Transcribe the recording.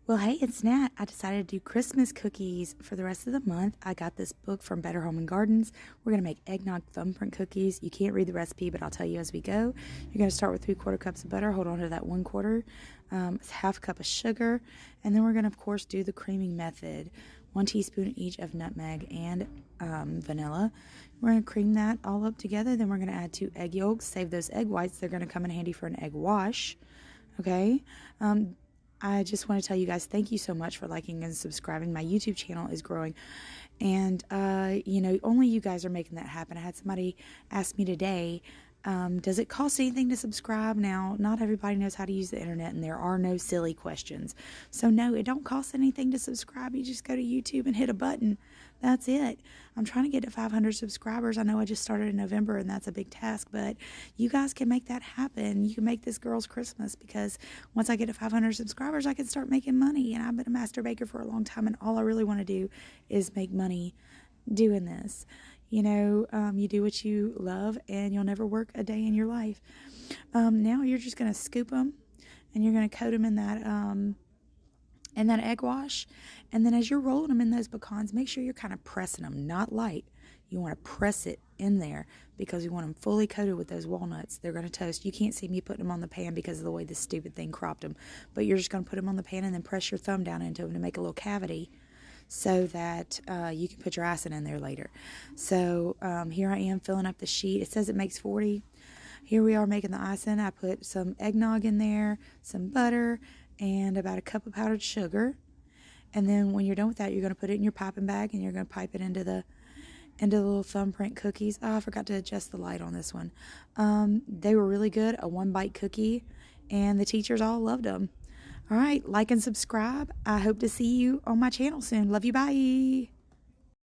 Well, hey, it's Nat. I decided to do Christmas cookies for the rest of the month. I got this book from Better Home and Gardens. We're going to make eggnog thumbprint cookies. You can't read the recipe, but I'll tell you as we go. You're going to start with 3/4 cups of butter. Hold on to that 1/4. It's half a cup of sugar. And then we're going to, of course, do the creaming method. 1 teaspoon each of nutmeg and vanilla. We're going to cream that all up together. Then we're going to add 2 egg yolks. Save those egg whites. They're going to come in handy for an egg wash. Okay. I just want to tell you guys thank you so much for liking and subscribing. My YouTube channel is growing, and only you guys are making that happen. I had somebody ask me today, does it cost anything to subscribe? Now, not everybody knows how to use the internet, and there are no silly questions. So no, it don't cost anything to subscribe. You just go to YouTube and hit a button. That's it. I'm trying to get to 500 subscribers. I know I just started in November, and that's a big task, but you guys can make that happen. You can make this girl's Christmas, because once I get to 500 subscribers, I can start making money. And I've been a master baker for a long time, and all I really want to do is make money doing this. You do what you love, and you'll never work a day in your life. Now you're just going to scoop them, and you're going to coat them in that egg wash. And then as you're rolling them in those pecans, make sure you're kind of pressing them, not light. You want to press it in there because you want them fully coated with those walnuts. They're going to toast. You can't see me putting them on the pan because of the way this stupid thing cropped them, but you're just going to put them on the pan and then press your thumb down into them to make a little cavity so that you can put your icing in there later. So here I am filling up the sheet. It says it makes 40. Here we are making the icing. I put some eggnog in there, some butter, and about a cup of powdered sugar. And then when you're done with that, you're going to put it in your piping bag, and you're going to pipe it into the little thumbprint cookies. Oh, I forgot to adjust the light on this one. They were really good, a 1-bite cookie, and the teachers all loved them. All right, like and subscribe. I hope to see you on my channel soon. Love you, bye.